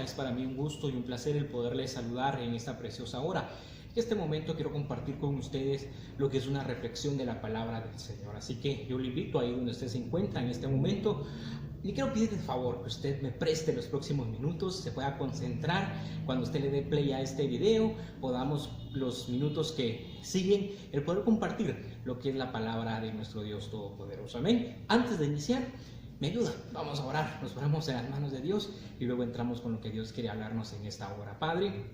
Es para mí un gusto y un placer el poderles saludar en esta preciosa hora. En este momento quiero compartir con ustedes lo que es una reflexión de la palabra del Señor. Así que yo le invito ahí donde usted se encuentra en este momento. Le quiero pedir de favor que usted me preste los próximos minutos, se pueda concentrar cuando usted le dé play a este video, podamos los minutos que siguen, el poder compartir lo que es la palabra de nuestro Dios Todopoderoso. Amén. Antes de iniciar, me ayuda, vamos a orar, nos ponemos en las manos de Dios y luego entramos con lo que Dios quiere hablarnos en esta hora. Padre,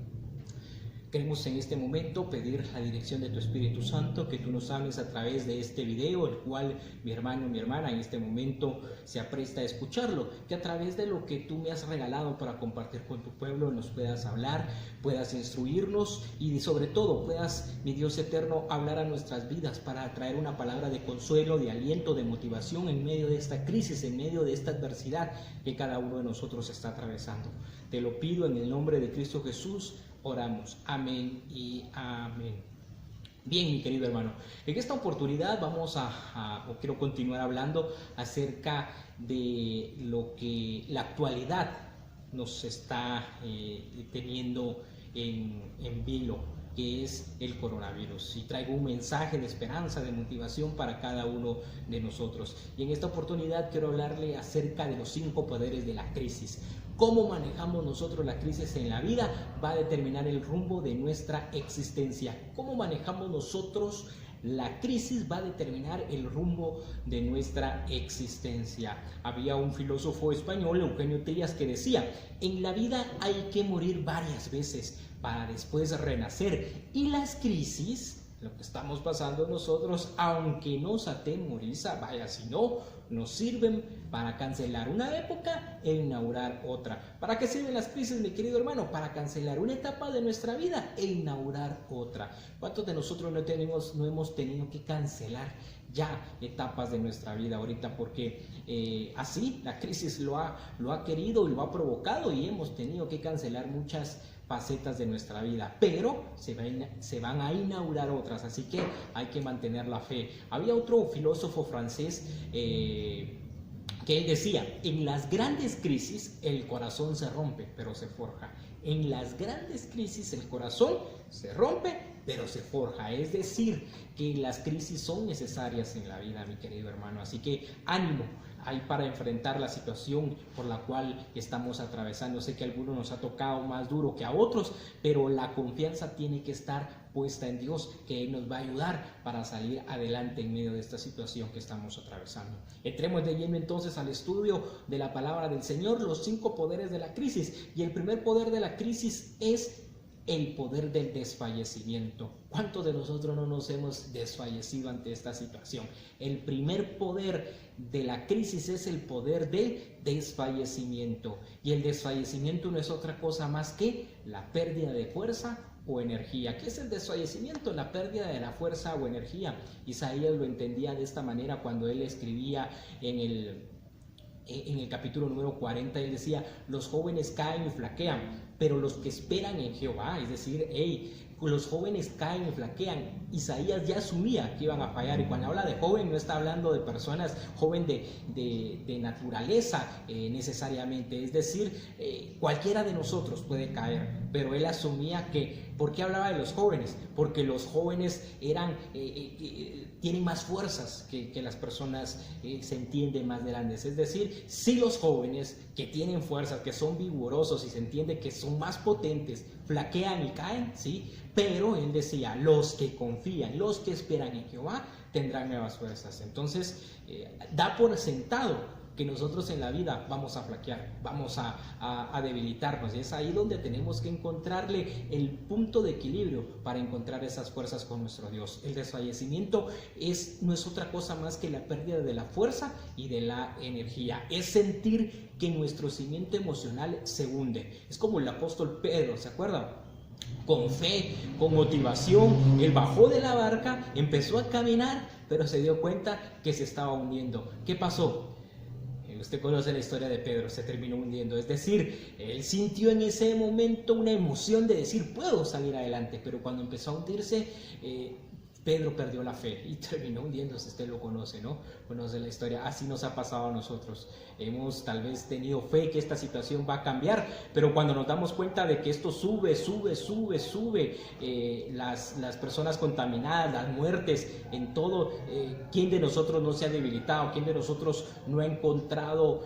queremos en este momento pedir la dirección de tu Espíritu Santo, que tú nos hables a través de este video, el cual mi hermano, mi hermana en este momento se apresta a escucharlo, que a través de lo que tú me has regalado para compartir con tu pueblo nos puedas hablar, puedas instruirnos y sobre todo puedas, mi Dios eterno, hablar a nuestras vidas para traer una palabra de consuelo, de aliento, de motivación en medio de esta crisis, en medio de esta adversidad que cada uno de nosotros está atravesando. Te lo pido en el nombre de Cristo Jesús. Oramos, amén y amén. Bien, mi querido hermano, en esta oportunidad quiero continuar hablando acerca de lo que la actualidad nos está teniendo en vilo, que es el coronavirus, y traigo un mensaje de esperanza, de motivación para cada uno de nosotros. Y en esta oportunidad quiero hablarle acerca de los 5 poderes de la crisis. Cómo manejamos nosotros la crisis en la vida va a determinar el rumbo de nuestra existencia. Cómo manejamos nosotros la crisis va a determinar el rumbo de nuestra existencia. Había un filósofo español, Eugenio Tellas, que decía: en la vida hay que morir varias veces para después renacer, y las crisis, lo que estamos pasando nosotros, aunque nos atemoriza, vaya si no, nos sirven para cancelar una época e inaugurar otra. ¿Para qué sirven las crisis, mi querido hermano? Para cancelar una etapa de nuestra vida e inaugurar otra. ¿Cuántos de nosotros no hemos tenido que cancelar ya etapas de nuestra vida ahorita? Porque así la crisis lo ha querido y lo ha provocado, y hemos tenido que cancelar muchas facetas de nuestra vida, pero se van a inaugurar otras, así que hay que mantener la fe. Había otro filósofo francés que él decía: en las grandes crisis el corazón se rompe, pero se forja. En las grandes crisis el corazón se rompe, pero se forja. Es decir, que las crisis son necesarias en la vida, mi querido hermano. Así que ánimo ahí para enfrentar la situación por la cual estamos atravesando. Sé que a algunos nos ha tocado más duro que a otros, pero la confianza tiene que estar puesta en Dios, que Él nos va a ayudar para salir adelante en medio de esta situación que estamos atravesando. Entremos de lleno entonces al estudio de la palabra del Señor, los 5 poderes de la crisis. Y el primer poder de la crisis es el poder del desfallecimiento. ¿Cuántos de nosotros no nos hemos desfallecido ante esta situación? El primer poder de la crisis es el poder del desfallecimiento. Y el desfallecimiento no es otra cosa más que la pérdida de fuerza o energía. ¿Qué es el desfallecimiento? La pérdida de la fuerza o energía. Isaías lo entendía de esta manera cuando él escribía en el capítulo número 40. Él decía: los jóvenes caen y flaquean, pero los que esperan en Jehová, es decir, los jóvenes caen y flaquean. Isaías ya asumía que iban a fallar, y cuando habla de joven no está hablando de personas joven de naturaleza necesariamente, es decir, cualquiera de nosotros puede caer, pero él asumía que, ¿por qué hablaba de los jóvenes? Porque los jóvenes tienen más fuerzas que las personas se entienden más grandes, es decir, si los jóvenes que tienen fuerzas, que son vigorosos y se entiende que son más potentes, flaquean y caen, ¿sí? Pero él decía: los que confían, los que esperan en Jehová tendrán nuevas fuerzas. Entonces da por sentado que nosotros en la vida vamos a flaquear, vamos a debilitarnos, y es ahí donde tenemos que encontrarle el punto de equilibrio para encontrar esas fuerzas con nuestro Dios. El desfallecimiento no es otra cosa más que la pérdida de la fuerza y de la energía. Es sentir que nuestro cimiento emocional se hunde. Es como el apóstol Pedro, ¿se acuerdan? Con fe, con motivación, él bajó de la barca, empezó a caminar, pero se dio cuenta que se estaba hundiendo. ¿Qué pasó? Usted conoce la historia de Pedro, se terminó hundiendo. Es decir, él sintió en ese momento una emoción de decir: puedo salir adelante, pero cuando empezó a hundirse, Pedro perdió la fe y terminó hundiéndose. Usted lo conoce, ¿no? Conoce la historia. Así nos ha pasado a nosotros. Hemos tal vez tenido fe que esta situación va a cambiar, pero cuando nos damos cuenta de que esto sube, las personas contaminadas, las muertes, en todo, ¿quién de nosotros no se ha debilitado? ¿Quién de nosotros no ha encontrado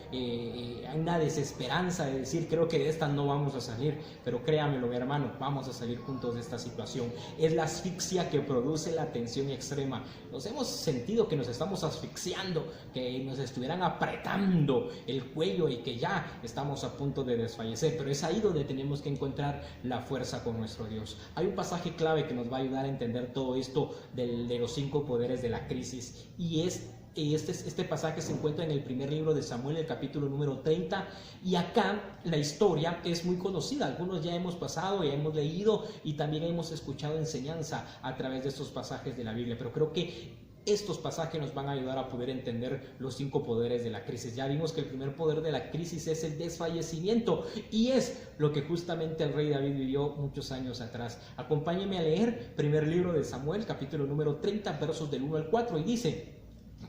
una desesperanza de decir, creo que de esta no vamos a salir? Pero créamelo, mi hermano, vamos a salir juntos de esta situación. Es la asfixia que produce la tensión extrema. Nos hemos sentido que nos estamos asfixiando, que nos estuvieran apretando el cuello y que ya estamos a punto de desfallecer, pero es ahí donde tenemos que encontrar la fuerza con nuestro Dios. Hay un pasaje clave que nos va a ayudar a entender todo esto de los 5 poderes de la crisis, y este pasaje se encuentra en el primer libro de Samuel, el capítulo número 30, y acá la historia es muy conocida. Algunos ya hemos pasado, ya hemos leído y también hemos escuchado enseñanza a través de estos pasajes de la Biblia, pero creo que estos pasajes nos van a ayudar a poder entender los 5 poderes de la crisis. Ya vimos que el primer poder de la crisis es el desfallecimiento, y es lo que justamente el rey David vivió muchos años atrás. Acompáñenme a leer primer libro de Samuel, capítulo número 30, versos del 1 al 4, y dice: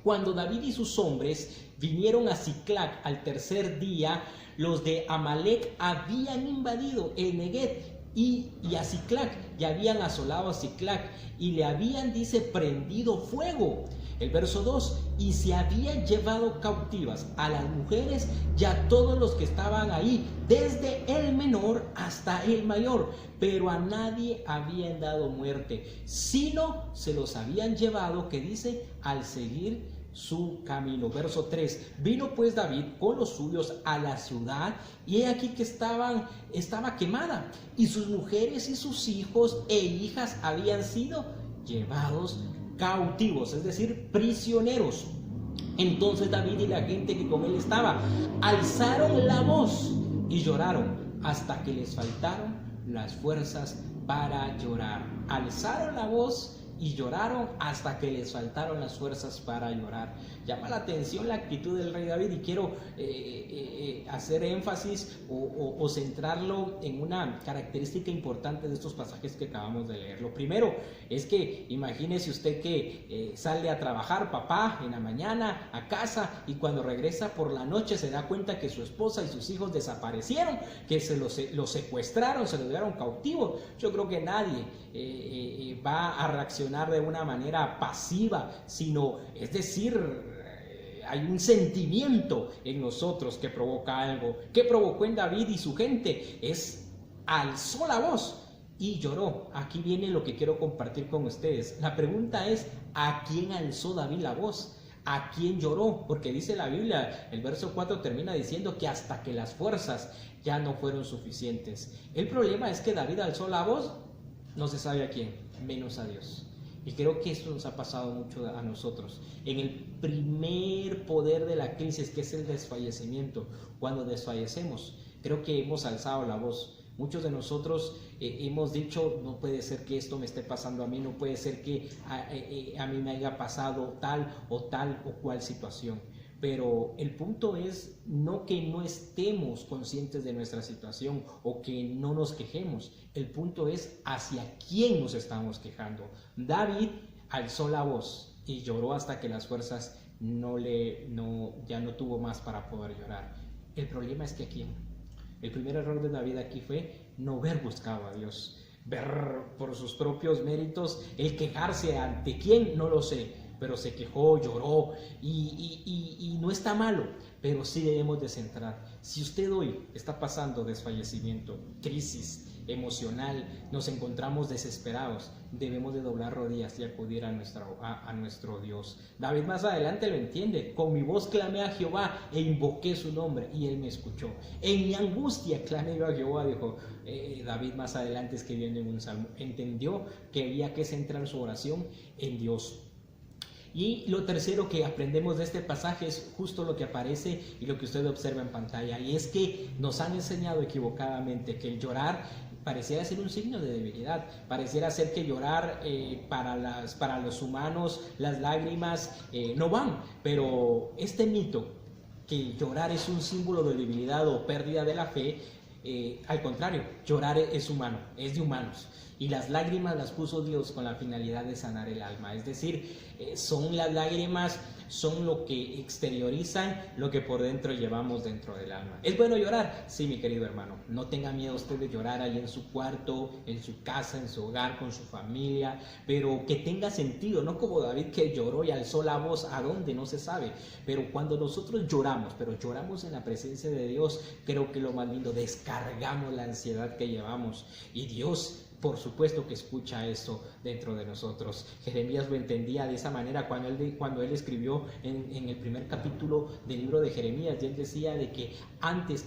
Cuando David y sus hombres vinieron a Siclac al tercer día, los de Amalec habían invadido el Neguev y a Siclac, y habían asolado a Siclac, y le habían, dice, prendido fuego. El verso 2: y se habían llevado cautivas a las mujeres y a todos los que estaban ahí, desde el menor hasta el mayor, pero a nadie habían dado muerte, sino se los habían llevado, que dice, al seguir su camino. Verso 3: vino pues David con los suyos a la ciudad, y he aquí que estaba quemada, y sus mujeres y sus hijos e hijas habían sido llevados cautivos, es decir, prisioneros. Entonces David y la gente que con él estaba alzaron la voz y lloraron hasta que les faltaron las fuerzas para llorar. Alzaron la voz y lloraron hasta que les faltaron las fuerzas para llorar. Llama la atención la actitud del rey David, y quiero hacer énfasis o centrarlo en una característica importante de estos pasajes que acabamos de leer. Lo primero es que imagínese usted que sale a trabajar, papá, en la mañana a casa, y cuando regresa por la noche se da cuenta que su esposa y sus hijos desaparecieron, que se los secuestraron, se los llevaron cautivos. Yo creo que nadie va a reaccionar de una manera pasiva, sino, es decir, hay un sentimiento en nosotros que provoca algo. ¿Qué provocó en David y su gente? Alzó la voz y lloró. Aquí viene lo que quiero compartir con ustedes. La pregunta es: ¿a quién alzó David la voz? ¿A quién lloró? Porque dice la Biblia, el verso 4 termina diciendo que hasta que las fuerzas ya no fueron suficientes. El problema es que David alzó la voz, no se sabe a quién, menos a Dios. Y creo que esto nos ha pasado mucho a nosotros. En el primer poder de la crisis, que es el desfallecimiento, cuando desfallecemos, creo que hemos alzado la voz. Muchos de nosotros hemos dicho: no puede ser que esto me esté pasando a mí, no puede ser que a mí me haya pasado tal o cual situación. Pero el punto es no que no estemos conscientes de nuestra situación o que no nos quejemos. El punto es hacia quién nos estamos quejando. David alzó la voz y lloró hasta que las fuerzas ya no tuvo más para poder llorar. El problema es que ¿a quién? El primer error de David aquí fue no haber buscado a Dios, ver por sus propios méritos, el quejarse ante quién, no lo sé, pero se quejó, lloró, y no está malo, pero sí debemos de centrar. Si usted hoy está pasando desfallecimiento, crisis emocional, nos encontramos desesperados, debemos de doblar rodillas y acudir a nuestro Dios. David más adelante lo entiende: con mi voz clamé a Jehová e invoqué su nombre y él me escuchó. En mi angustia clamé yo a Jehová, dijo David más adelante escribiendo en un salmo. Entendió que había que centrar su oración en Dios. Y lo tercero que aprendemos de este pasaje es justo lo que aparece y lo que usted observa en pantalla, y es que nos han enseñado equivocadamente que el llorar pareciera ser un signo de debilidad, pareciera ser que llorar para los humanos, las lágrimas no van, pero este mito que llorar es un símbolo de debilidad o pérdida de la fe Al contrario, llorar es humano, es de humanos. Y las lágrimas las puso Dios con la finalidad de sanar el alma. Es decir, son las lágrimas, son lo que exteriorizan lo que por dentro llevamos dentro del alma. ¿Es bueno llorar? Sí, mi querido hermano. No tenga miedo usted de llorar ahí en su cuarto, en su casa, en su hogar, con su familia, pero que tenga sentido, no como David que lloró y alzó la voz a dónde no se sabe. Pero cuando nosotros lloramos, pero lloramos en la presencia de Dios, creo que lo más lindo, descargamos la ansiedad que llevamos y Dios, por supuesto que escucha eso dentro de nosotros. Jeremías lo entendía de esa manera cuando él escribió en el primer capítulo del libro de Jeremías, y él decía de que antes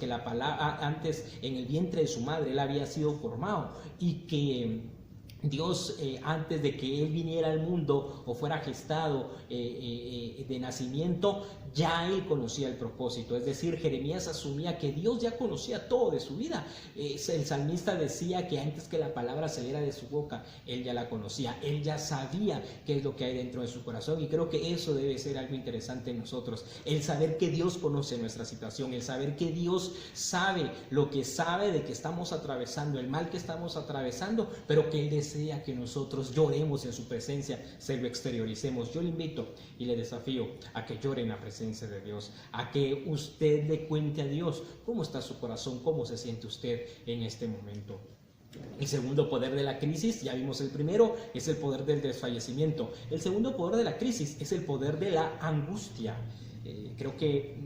en el vientre de su madre él había sido formado, y que Dios, antes de que él viniera al mundo o fuera gestado de nacimiento, ya él conocía el propósito. Es decir, Jeremías asumía que Dios ya conocía todo de su vida. El salmista decía que antes que la palabra saliera de su boca, él ya la conocía, él ya sabía qué es lo que hay dentro de su corazón. Y creo que eso debe ser algo interesante en nosotros, el saber que Dios conoce nuestra situación, el saber que Dios sabe lo que sabe de que estamos atravesando, el mal que estamos atravesando, pero que Él desea que nosotros lloremos en su presencia, se lo exterioricemos. Yo le invito y le desafío a que llore en la presencia de Dios, a que usted le cuente a Dios cómo está su corazón, cómo se siente usted en este momento. El segundo poder de la crisis, ya vimos el primero, es el poder del desfallecimiento. El segundo poder de la crisis es el poder de la angustia. Creo que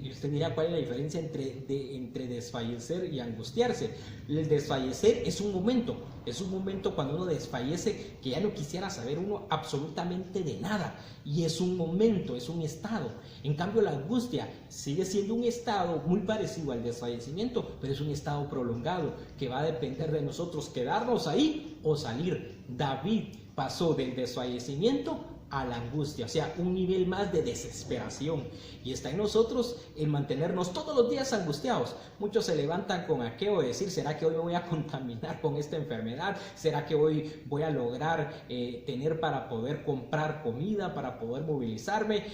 usted dirá cuál es la diferencia entre desfallecer y angustiarse. El desfallecer es un momento cuando uno desfallece que ya no quisiera saber uno absolutamente de nada, y es un momento, es un estado. En cambio, la angustia sigue siendo un estado muy parecido al desfallecimiento, pero es un estado prolongado que va a depender de nosotros quedarnos ahí o salir. David pasó del desfallecimiento a la angustia, o sea, un nivel más de desesperación, y está en nosotros el mantenernos todos los días angustiados. Muchos se levantan con aquello de decir: ¿será que hoy me voy a contaminar con esta enfermedad? ¿Será que hoy voy a lograr tener para poder comprar comida, para poder movilizarme?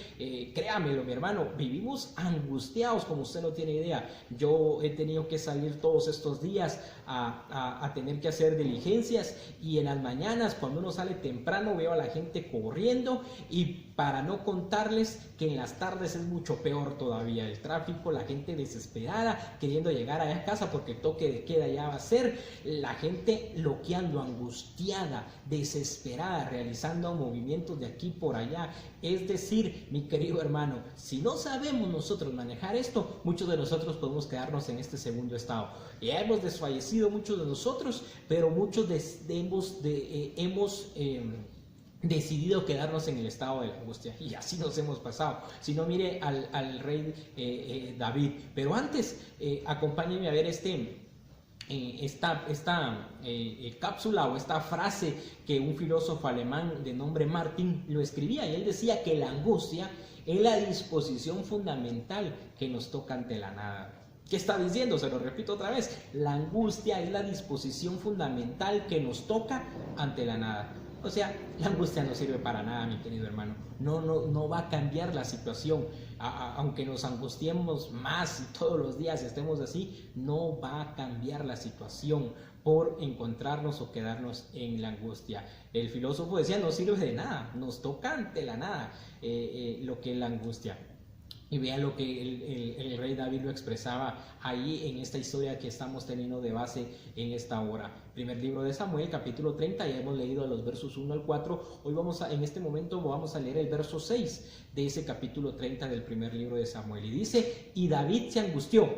Créamelo, mi hermano, vivimos angustiados como usted no tiene idea. Yo he tenido que salir todos estos días a tener que hacer diligencias, y en las mañanas, cuando uno sale temprano, veo a la gente corriendo, y para no contarles que en las tardes es mucho peor todavía el tráfico, la gente desesperada queriendo llegar a casa porque el toque de queda ya va a ser, la gente loqueando, angustiada, desesperada, realizando movimientos de aquí por allá. Es decir, mi querido hermano, si no sabemos nosotros manejar esto, muchos de nosotros podemos quedarnos en este segundo estado. Ya hemos desfallecido muchos de nosotros, pero muchos hemos decidido quedarnos en el estado de la angustia, y así nos hemos pasado. Si no, mire al rey David. Pero antes, acompáñenme a ver esta cápsula o esta frase que un filósofo alemán de nombre Martin lo escribía, y él decía que la angustia es la disposición fundamental que nos toca ante la nada. ¿Qué está diciendo? Se lo repito otra vez: la angustia es la disposición fundamental que nos toca ante la nada. O sea, la angustia no sirve para nada, mi querido hermano. No va a cambiar la situación. Aunque nos angustiemos más y todos los días estemos así, no va a cambiar la situación por encontrarnos o quedarnos en la angustia. El filósofo decía: no sirve de nada, nos toca ante la nada lo que es la angustia. Y vean lo que el rey David lo expresaba ahí en esta historia que estamos teniendo de base en esta hora. Primer libro de Samuel, capítulo 30, ya hemos leído los versos 1 al 4. Hoy en este momento vamos a leer el verso 6 de ese capítulo 30 del primer libro de Samuel. Y dice: y David se angustió,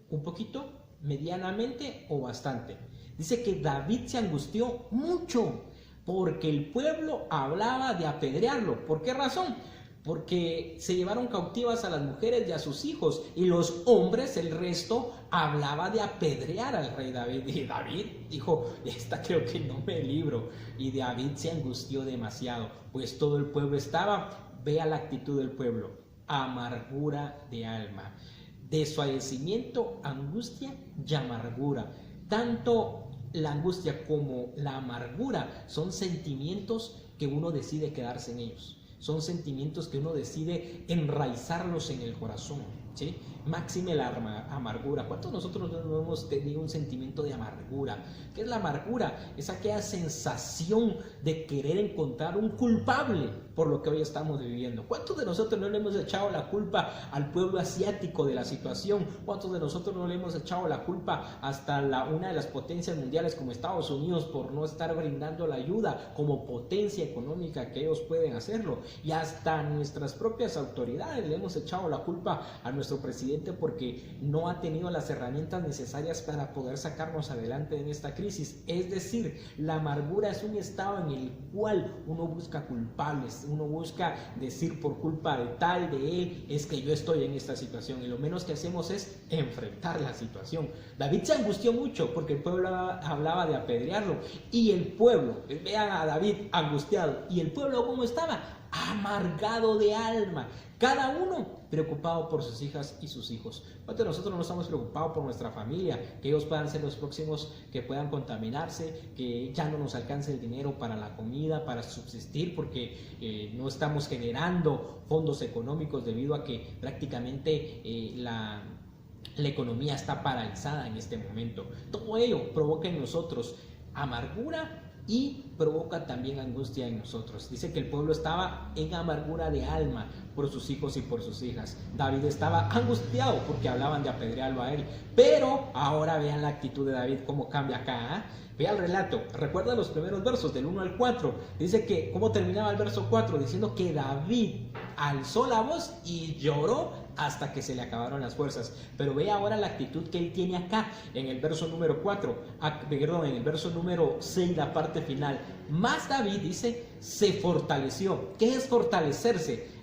un poquito, medianamente o bastante. Dice que David se angustió mucho porque el pueblo hablaba de apedrearlo. ¿Por qué razón? Porque se llevaron cautivas a las mujeres y a sus hijos, y los hombres, el resto, hablaba de apedrear al rey David. Y David dijo: esta creo que no me libro. Y David se angustió demasiado, pues todo el pueblo estaba, vea la actitud del pueblo: amargura de alma, desfallecimiento, angustia y amargura. Tanto la angustia como la amargura son sentimientos que uno decide quedarse en ellos. Son sentimientos que uno decide enraizarlos en el corazón. ¿sí? Máxime la amargura. ¿Cuántos de nosotros no hemos tenido un sentimiento de amargura? ¿Qué es la amargura? Es aquella sensación de querer encontrar un culpable por lo que hoy estamos viviendo. ¿Cuántos de nosotros no le hemos echado la culpa al pueblo asiático de la situación? ¿Cuántos de nosotros no le hemos echado la culpa hasta una de las potencias mundiales como Estados Unidos por no estar brindando la ayuda como potencia económica que ellos pueden hacerlo? Y hasta nuestras propias autoridades le hemos echado la culpa a nuestro presidente porque no ha tenido las herramientas necesarias para poder sacarnos adelante en esta crisis. Es decir, la amargura es un estado en el cual uno busca culpables, uno busca decir por culpa de tal, de él, es que yo estoy en esta situación, y lo menos que hacemos es enfrentar la situación. David se angustió mucho porque el pueblo hablaba de apedrearlo, y el pueblo, vean a David angustiado, y el pueblo ¿cómo estaba? Amargado de alma, cada uno preocupado por sus hijas y sus hijos. ¿Cuántos de nosotros no estamos preocupados por nuestra familia? Que ellos puedan ser los próximos que puedan contaminarse, que ya no nos alcance el dinero para la comida, para subsistir, porque no estamos generando fondos económicos debido a que prácticamente la economía está paralizada en este momento. Todo ello provoca en nosotros amargura y provoca también angustia en nosotros. Dice que el pueblo estaba en amargura de alma por sus hijos y por sus hijas. David estaba angustiado porque hablaban de apedrearlo a él. Pero ahora vean la actitud de David, cómo cambia acá, ¿eh? Vea el relato, recuerda los primeros versos del 1 al 4. Dice que, ¿cómo terminaba el verso 4? Diciendo que David alzó la voz y lloró hasta que se le acabaron las fuerzas. Pero ve ahora la actitud que él tiene acá en el verso número 4, perdón, en el verso número 6, la parte final. Más David dice, se fortaleció. ¿Qué es fortalecerse?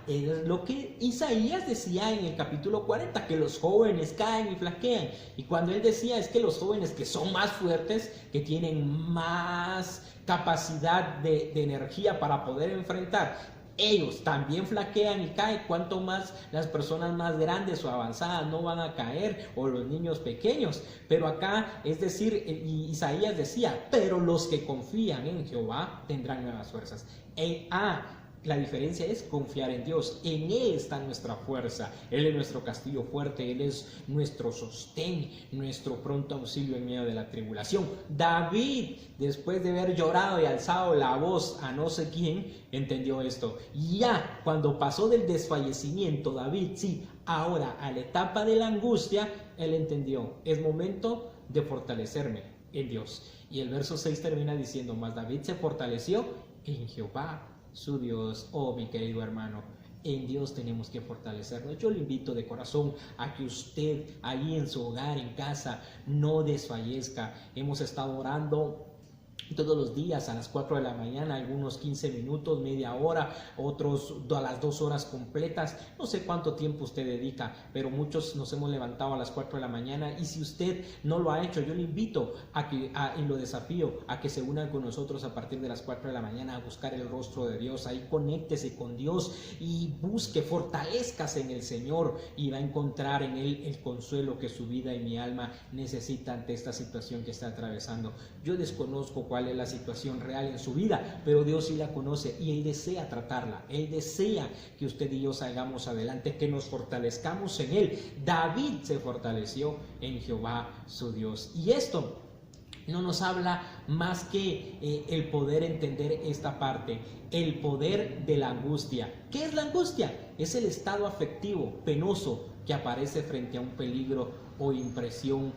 Es lo que Isaías decía en el capítulo 40, que los jóvenes caen y flaquean. Y cuando él decía es que los jóvenes que son más fuertes, que tienen más capacidad de energía para poder enfrentar, ellos también flaquean y caen. Cuanto más las personas más grandes o avanzadas no van a caer, o los niños pequeños. Pero acá, es decir, Isaías decía, pero los que confían en Jehová tendrán nuevas fuerzas. La diferencia es confiar en Dios. En Él está nuestra fuerza. Él es nuestro castillo fuerte. Él es nuestro sostén, nuestro pronto auxilio en medio de la tribulación. David, después de haber llorado y alzado la voz a no sé quién, entendió esto. Ya cuando pasó del desfallecimiento, David, sí, ahora a la etapa de la angustia, él entendió, es momento de fortalecerme en Dios. Y el verso 6 termina diciendo, mas David se fortaleció en Jehová su Dios. Oh, mi querido hermano, en Dios tenemos que fortalecernos. Yo le invito de corazón a que usted ahí en su hogar, en casa, no desfallezca. Hemos estado orando todos los días a las 4 de la mañana, algunos 15 minutos, media hora, otros a las 2 horas completas. No sé cuánto tiempo usted dedica, pero muchos nos hemos levantado a las 4 de la mañana, y si usted no lo ha hecho, yo le invito y lo desafío a que se unan con nosotros a partir de las 4 de la mañana a buscar el rostro de Dios. Ahí conéctese con Dios y busque, fortalezcase en el Señor, y va a encontrar en Él el consuelo que su vida y mi alma necesitan ante esta situación que está atravesando. Yo desconozco cuál es la situación real en su vida, pero Dios sí la conoce y Él desea tratarla. Él desea que usted y yo salgamos adelante, que nos fortalezcamos en Él. David se fortaleció en Jehová su Dios, y esto no nos habla más que el poder entender esta parte, el poder de la angustia. ¿Qué es la angustia? Es el estado afectivo penoso que aparece frente a un peligro o impresión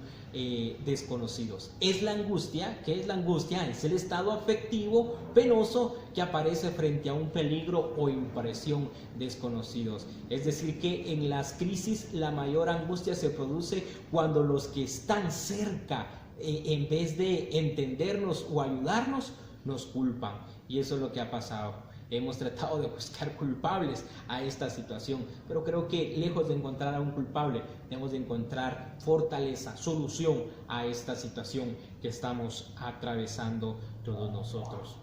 desconocidos. Es la angustia. ¿Qué es la angustia? Es el estado afectivo penoso que aparece frente a un peligro o impresión desconocidos. Es decir, que en las crisis la mayor angustia se produce cuando los que están cerca, en vez de entendernos o ayudarnos, nos culpan. Y eso es lo que ha pasado. Hemos tratado de buscar culpables a esta situación, pero creo que lejos de encontrar a un culpable, debemos de encontrar fortaleza, solución a esta situación que estamos atravesando todos nosotros.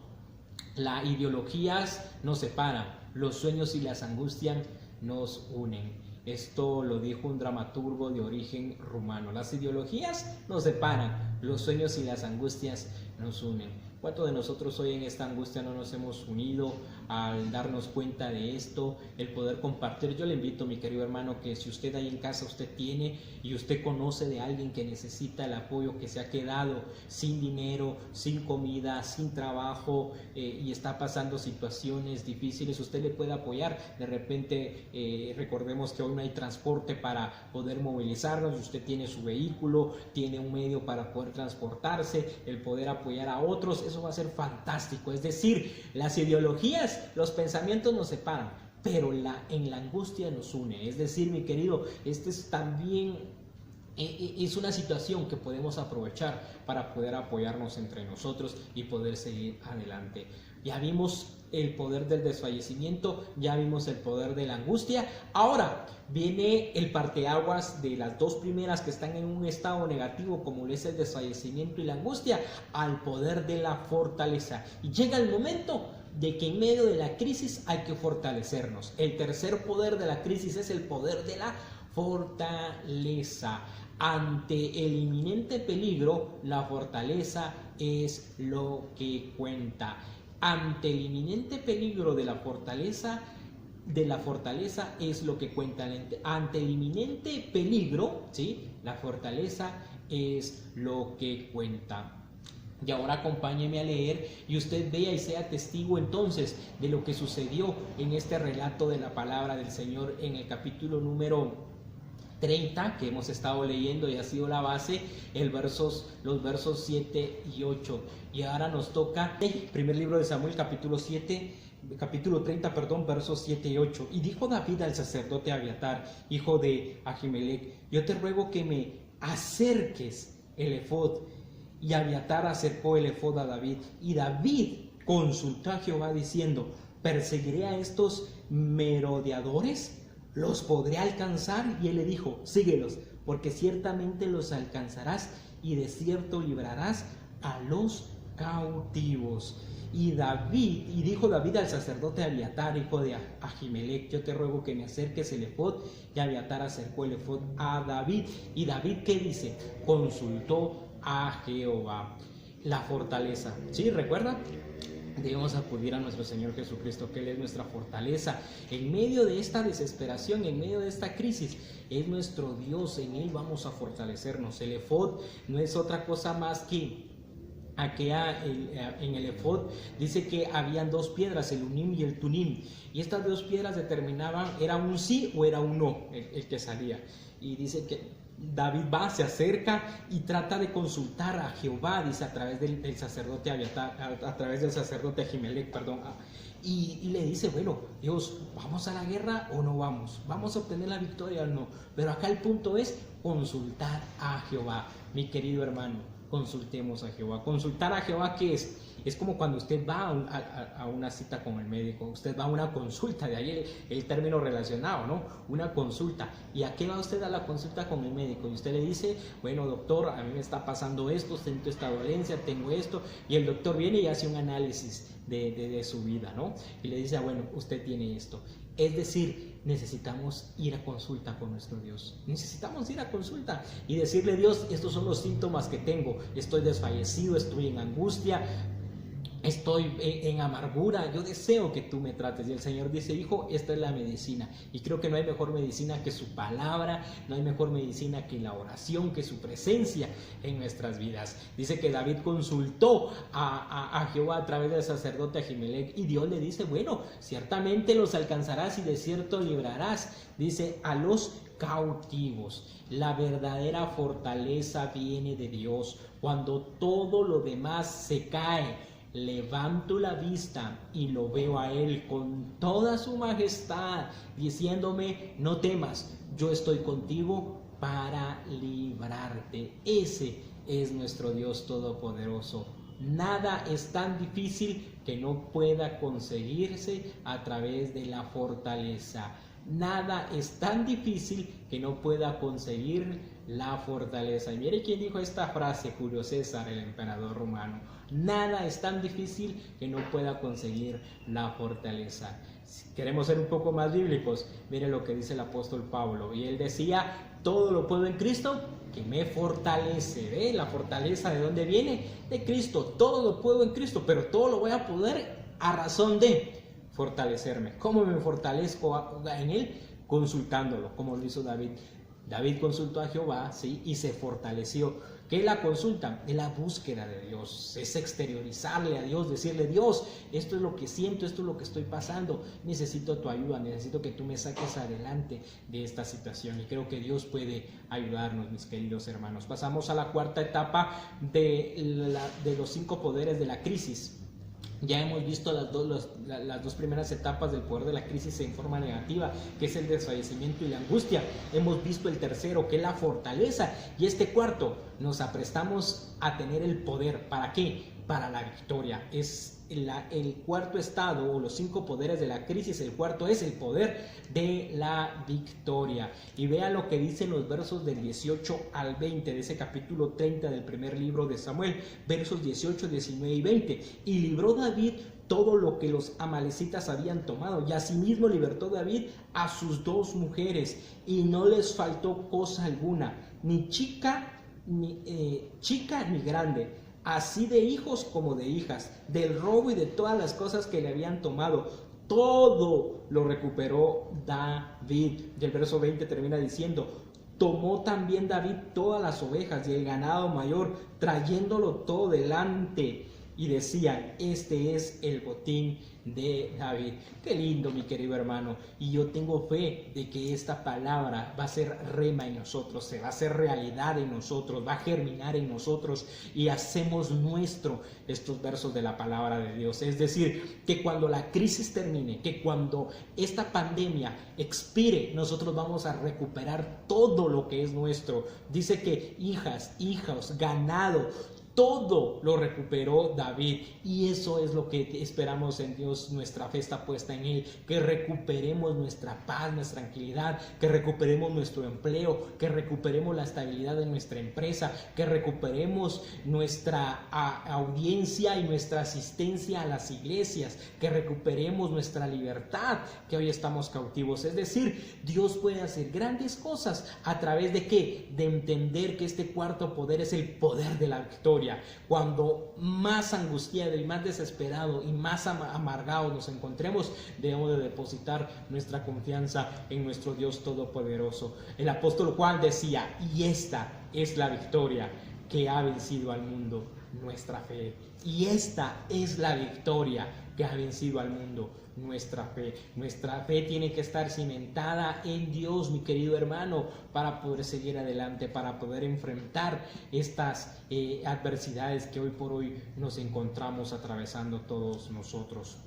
Las ideologías nos separan, los sueños y las angustias nos unen. Esto lo dijo un dramaturgo de origen rumano. Las ideologías nos separan, los sueños y las angustias nos unen. ¿Cuántos de nosotros hoy en esta angustia no nos hemos unido al darnos cuenta de esto, el poder compartir? Yo le invito, mi querido hermano, que si usted ahí en casa usted tiene y usted conoce de alguien que necesita el apoyo, que se ha quedado sin dinero, sin comida, sin trabajo y está pasando situaciones difíciles, usted le puede apoyar. De repente recordemos que hoy no hay transporte para poder movilizarnos, usted tiene su vehículo, tiene un medio para poder transportarse, el poder apoyar a otros, eso va a ser fantástico. Es decir, las ideologías, los pensamientos nos separan, pero en la angustia nos une. Es decir, mi querido, este es también es una situación que podemos aprovechar para poder apoyarnos entre nosotros y poder seguir adelante. Ya vimos el poder del desfallecimiento, ya vimos el poder de la angustia. Ahora viene el parteaguas de las dos primeras que están en un estado negativo, como es el desfallecimiento y la angustia, al poder de la fortaleza. Y llega el momento de que en medio de la crisis hay que fortalecernos. El tercer poder de la crisis es el poder de la fortaleza. Ante el inminente peligro, la fortaleza es lo que cuenta. Ante el inminente peligro de la fortaleza es lo que cuenta. Ante el inminente peligro, ¿sí?, la fortaleza es lo que cuenta. Y ahora acompáñeme a leer y usted vea y sea testigo entonces de lo que sucedió en este relato de la palabra del Señor en el capítulo número 30 que hemos estado leyendo y ha sido la base, los versos 7 y 8. Y ahora nos toca el primer libro de Samuel, capítulo 30, versos 7 y 8. Y dijo David al sacerdote Abiatar, hijo de Ahimelech: yo te ruego que me acerques el efod. Y Abiatar acercó el efod a David. Y David consultó a Jehová diciendo: ¿perseguiré a estos merodeadores? ¿Los podré alcanzar? Y él le dijo: síguelos, porque ciertamente los alcanzarás y de cierto librarás a los cautivos. Y dijo David al sacerdote Abiatar, hijo de Ahimelech: yo te ruego que me acerques el efod. Y Abiatar acercó el efod a David. Y David, ¿qué dice? Consultó a Jehová. La fortaleza, ¿sí? ¿Recuerda? Debemos acudir a nuestro Señor Jesucristo, que Él es nuestra fortaleza. En medio de esta desesperación, en medio de esta crisis, es nuestro Dios, en Él vamos a fortalecernos. El efod no es otra cosa más que en el efod dice que habían dos piedras, el unim y el tunim, y estas dos piedras determinaban, era un sí o era un no el que salía. Y dice que David va, se acerca y trata de consultar a Jehová, dice, a través del sacerdote Abiatar, a través del sacerdote Ahimelech, y le dice: bueno, Dios, ¿vamos a la guerra o no vamos? ¿Vamos a obtener la victoria o no? Pero acá el punto es consultar a Jehová. Mi querido hermano, consultemos a Jehová. Consultar a Jehová, ¿qué es? Es como cuando usted va a una cita con el médico, usted va a una consulta, de ahí el término relacionado, ¿no? Una consulta. ¿Y a qué va usted a la consulta con el médico? Y usted le dice: bueno, doctor, a mí me está pasando esto, siento esta dolencia, tengo esto, y el doctor viene y hace un análisis de su vida, ¿no? Y le dice: bueno, usted tiene esto. Es decir, necesitamos ir a consulta con nuestro Dios. Necesitamos ir a consulta y decirle: Dios, estos son los síntomas que tengo. Estoy desfallecido, estoy en angustia, estoy en amargura, yo deseo que tú me trates. Y el Señor dice: hijo, esta es la medicina. Y creo que no hay mejor medicina que su palabra, no hay mejor medicina que la oración, que su presencia en nuestras vidas. Dice que David consultó a Jehová a través del sacerdote Ahimelech, y Dios le dice: bueno, ciertamente los alcanzarás y de cierto librarás, dice, a los cautivos. La verdadera fortaleza viene de Dios. Cuando todo lo demás se cae, levanto la vista y lo veo a Él con toda su majestad, diciéndome: no temas, yo estoy contigo para librarte. Ese es nuestro Dios todopoderoso. Nada es tan difícil que no pueda conseguirse a través de la fortaleza. Nada es tan difícil que no pueda conseguir la fortaleza. Y mire quién dijo esta frase: Julio César, el emperador romano. Nada es tan difícil que no pueda conseguir la fortaleza. Si queremos ser un poco más bíblicos, mire lo que dice el apóstol Pablo. Y él decía: todo lo puedo en Cristo que me fortalece. ¿Ve? La fortaleza, ¿de dónde viene? De Cristo. Todo lo puedo en Cristo, pero todo lo voy a poder a razón de fortalecerme. ¿Cómo me fortalezco en Él? Consultándolo, como lo hizo David. David consultó a Jehová, ¿sí? Y se fortaleció. ¿Qué es la consulta? Es la búsqueda de Dios, es exteriorizarle a Dios, decirle: Dios, esto es lo que siento, esto es lo que estoy pasando, necesito tu ayuda, necesito que tú me saques adelante de esta situación. Y creo que Dios puede ayudarnos, mis queridos hermanos. Pasamos a la cuarta etapa de los 5 poderes de la crisis. Ya hemos visto las dos primeras etapas del poder de la crisis en forma negativa, que es el desfallecimiento y la angustia. Hemos visto el tercero, que es la fortaleza. Y este cuarto, nos aprestamos a tener el poder. ¿Para qué? Para la victoria. Es el cuarto estado, o los 5 poderes de la crisis. El cuarto es el poder de la victoria. Y vean lo que dicen los versos del 18 al 20 de ese capítulo 30 del primer libro de Samuel. Versos 18, 19 y 20. Y libró David todo lo que los amalecitas habían tomado, y asimismo libertó David a sus 2 mujeres, y no les faltó cosa alguna, ni chica ni grande, así de hijos como de hijas, del robo y de todas las cosas que le habían tomado. Todo lo recuperó David. Y el verso 20 termina diciendo: tomó también David todas las ovejas y el ganado mayor, trayéndolo todo delante, y decían: este es el botín de David. Qué lindo, mi querido hermano. Y yo tengo fe de que esta palabra va a ser rema en nosotros, se va a hacer realidad en nosotros, va a germinar en nosotros, y hacemos nuestro estos versos de la palabra de Dios. Es decir, que cuando la crisis termine, que cuando esta pandemia expire, nosotros vamos a recuperar todo lo que es nuestro. Dice que hijas, hijos, ganado, todo lo recuperó David, y eso es lo que esperamos en Dios. Nuestra fe está puesta en Él, que recuperemos nuestra paz, nuestra tranquilidad, que recuperemos nuestro empleo, que recuperemos la estabilidad de nuestra empresa, que recuperemos nuestra audiencia y nuestra asistencia a las iglesias, que recuperemos nuestra libertad, que hoy estamos cautivos. Es decir, Dios puede hacer grandes cosas a través de ¿qué? De entender que este cuarto poder es el poder de la victoria. Cuando más angustiado y más desesperado y más amargados nos encontremos, debemos de depositar nuestra confianza en nuestro Dios Todopoderoso. El apóstol Juan decía: y esta es la victoria que ha vencido al mundo, nuestra fe. Y esta es la victoria que ha vencido al mundo, nuestra fe. Nuestra fe tiene que estar cimentada en Dios, mi querido hermano, para poder seguir adelante, para poder enfrentar estas adversidades que hoy por hoy nos encontramos atravesando todos nosotros.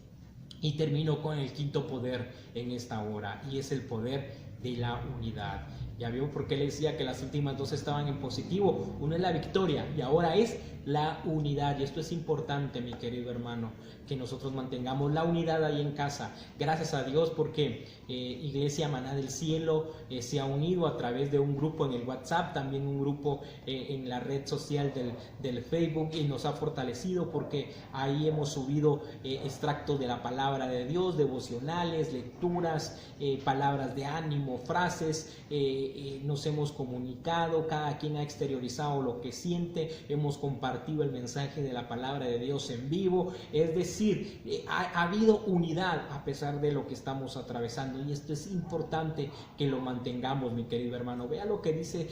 Y termino con el quinto poder en esta hora, y es el poder de la unidad. Ya vio por qué le decía que las últimas 2 estaban en positivo. Uno es la victoria y ahora es la unidad. Y esto es importante, mi querido hermano, que nosotros mantengamos la unidad ahí en casa. Gracias a Dios porque Iglesia Maná del Cielo se ha unido a través de un grupo en el WhatsApp, también un grupo en la red social del Facebook, y nos ha fortalecido porque ahí hemos subido extractos de la palabra de Dios, devocionales, lecturas, palabras de ánimo, frases. Nos hemos comunicado, cada quien ha exteriorizado lo que siente, hemos compartido el mensaje de la palabra de Dios en vivo. Es decir, ha habido unidad a pesar de lo que estamos atravesando, y esto es importante que lo mantengamos, mi querido hermano. Vea lo que dice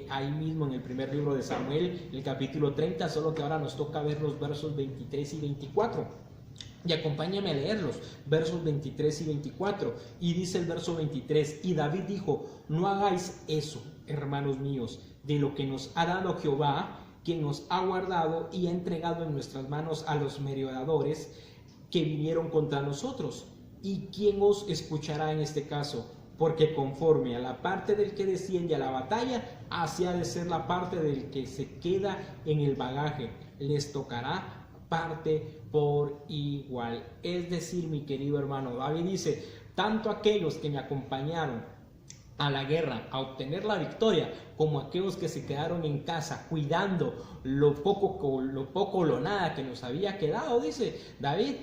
ahí mismo en el primer libro de Samuel, el capítulo 30, solo que ahora nos toca ver los versos 23 y 24. Y acompáñame a leerlos, versos 23 y 24. Y dice el verso 23: y David dijo: no hagáis eso, hermanos míos, de lo que nos ha dado Jehová, quien nos ha guardado y ha entregado en nuestras manos a los merodeadores que vinieron contra nosotros. ¿Y quién os escuchará en este caso? Porque conforme a la parte del que desciende a la batalla, así ha de ser la parte del que se queda en el bagaje. Les tocará parte por igual. Es decir, mi querido hermano, David dice: tanto aquellos que me acompañaron a la guerra a obtener la victoria, como aquellos que se quedaron en casa cuidando lo poco o lo nada que nos había quedado, dice David,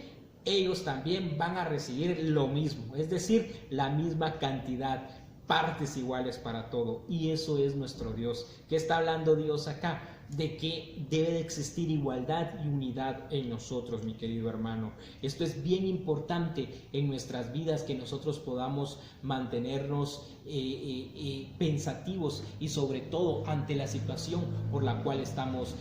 ellos también van a recibir lo mismo, es decir, la misma cantidad. partes iguales para todo. Y eso es nuestro Dios. ¿Qué está hablando Dios acá? De que debe de existir igualdad y unidad en nosotros, mi querido hermano. Esto es bien importante en nuestras vidas, que nosotros podamos mantenernos pensativos y sobre todo ante la situación por la cual estamos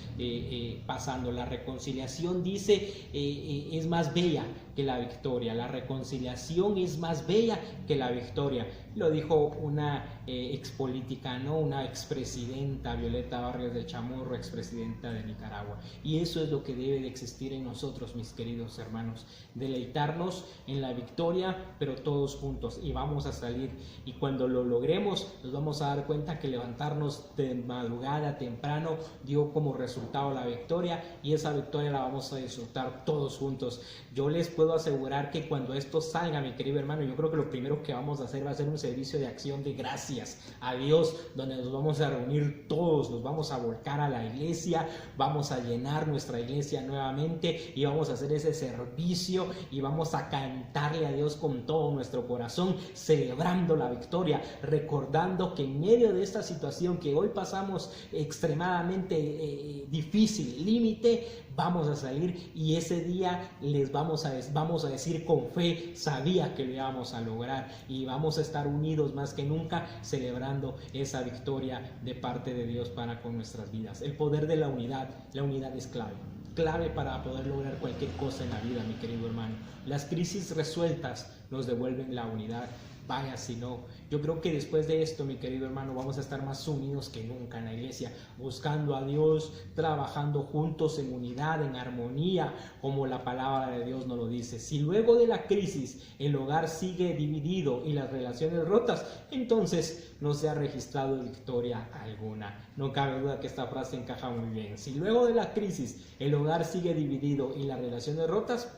pasando. La reconciliación, dice, es más bella que la victoria. La reconciliación es más bella que la victoria. Lo dijo una expolítica, ¿no? Una expresidenta, Violeta Barrios de Chamorro, expresidenta de Nicaragua. Y eso es lo que debe de existir en nosotros, mis queridos hermanos. Deleitarnos en la victoria, pero todos juntos. Y vamos a salir. Y cuando lo logremos, nos vamos a dar cuenta que levantarnos de madrugada temprano dio como resultado la victoria. Y esa victoria la vamos a disfrutar todos juntos. Yo les puedo asegurar que cuando esto salga, mi querido hermano, yo creo que lo primero que vamos a hacer va a ser un servicio de acción de gracias a Dios, donde nos vamos a reunir todos, nos vamos a volcar a la iglesia, vamos a llenar nuestra iglesia nuevamente y vamos a hacer ese servicio y vamos a cantarle a Dios con todo nuestro corazón, celebrando la victoria, recordando que en medio de esta situación que hoy pasamos extremadamente difícil, límite, vamos a salir y ese día les vamos a decir con fe, sabía que lo íbamos a lograr y vamos a estar unidos más que nunca celebrando esa victoria de parte de Dios para con nuestras vidas. El poder de la unidad es clave para poder lograr cualquier cosa en la vida, mi querido hermano. Las crisis resueltas nos devuelven la unidad. Vaya si no. Yo creo que después de esto, mi querido hermano, vamos a estar más unidos que nunca en la iglesia, buscando a Dios, trabajando juntos en unidad, en armonía, como la palabra de Dios nos lo dice. Si luego de la crisis el hogar sigue dividido y las relaciones rotas, entonces no se ha registrado victoria alguna. No cabe duda que esta frase encaja muy bien. Si luego de la crisis el hogar sigue dividido y las relaciones rotas,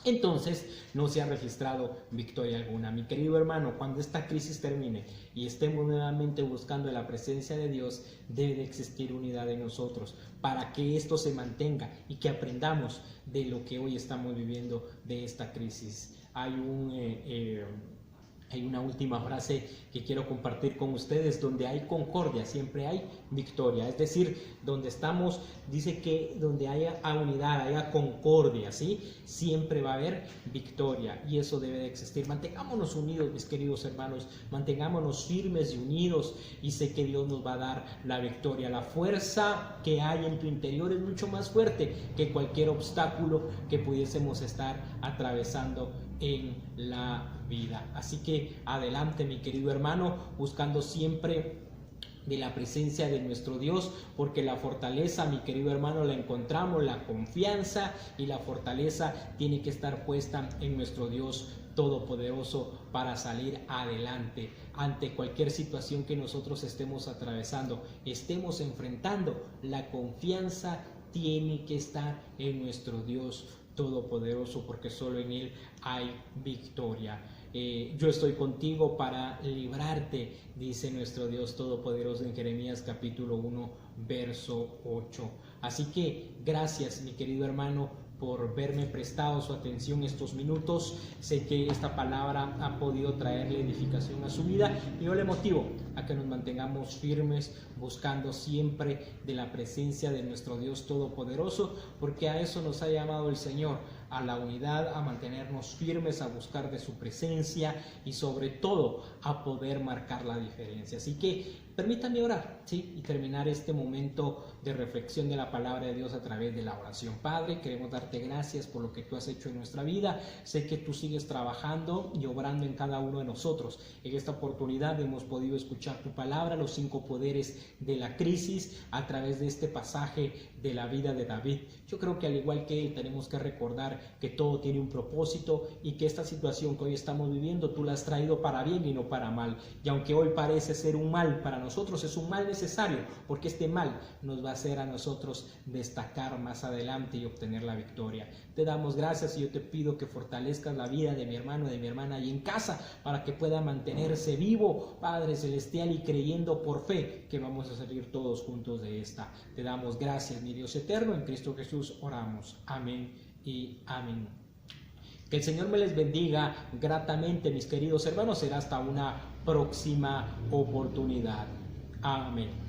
entonces no se ha registrado victoria alguna. Mi querido hermano, cuando esta crisis termine y estemos nuevamente buscando la presencia de Dios, debe de existir unidad en nosotros para que esto se mantenga y que aprendamos de lo que hoy estamos viviendo de esta crisis. Hay una última frase que quiero compartir con ustedes: donde hay concordia, siempre hay victoria. Es decir, donde estamos, dice que donde haya unidad, haya concordia, ¿sí? Siempre va a haber victoria y eso debe de existir. Mantengámonos unidos, mis queridos hermanos, mantengámonos firmes y unidos y sé que Dios nos va a dar la victoria. La fuerza que hay en tu interior es mucho más fuerte que cualquier obstáculo que pudiésemos estar atravesando en la vida. Así que adelante, mi querido hermano, buscando siempre de la presencia de nuestro Dios, porque la fortaleza, mi querido hermano, la encontramos, la confianza y la fortaleza tiene que estar puesta en nuestro Dios todopoderoso para salir adelante ante cualquier situación que nosotros estemos atravesando, estemos enfrentando. La confianza tiene que estar en nuestro Dios todopoderoso, porque solo en Él hay victoria. Yo estoy contigo para librarte, dice nuestro Dios todopoderoso en Jeremías capítulo 1 verso 8. Así que gracias, mi querido hermano, por verme prestado su atención estos minutos. Sé que esta palabra ha podido traerle edificación a su vida y yo le motivo a que nos mantengamos firmes, buscando siempre de la presencia de nuestro Dios todopoderoso, porque a eso nos ha llamado el Señor, a la unidad, a mantenernos firmes, a buscar de su presencia y sobre todo a poder marcar la diferencia. Así que permítanme orar, ¿sí? Y terminar este momento de reflexión de la palabra de Dios a través de la oración. Padre, queremos darte gracias por lo que tú has hecho en nuestra vida. Sé que tú sigues trabajando y obrando en cada uno de nosotros. En esta oportunidad hemos podido escuchar tu palabra, los 5 poderes de la crisis, a través de este pasaje de la vida de David. Yo creo que al igual que él tenemos que recordar que todo tiene un propósito y que esta situación que hoy estamos viviendo tú la has traído para bien y no para mal. Y aunque hoy parece ser un mal para nosotros, es un mal necesario, porque este mal nos va a hacer a nosotros destacar más adelante y obtener la victoria. Te damos gracias y yo te pido que fortalezcas la vida de mi hermano, de mi hermana ahí en casa, para que pueda mantenerse vivo, Padre Celestial, y creyendo por fe que vamos a salir todos juntos de esta. Te damos gracias, mi Dios eterno, en Cristo Jesús oramos. Amén y amén. Que el Señor me les bendiga gratamente, mis queridos hermanos. Será hasta una próxima oportunidad. Amén.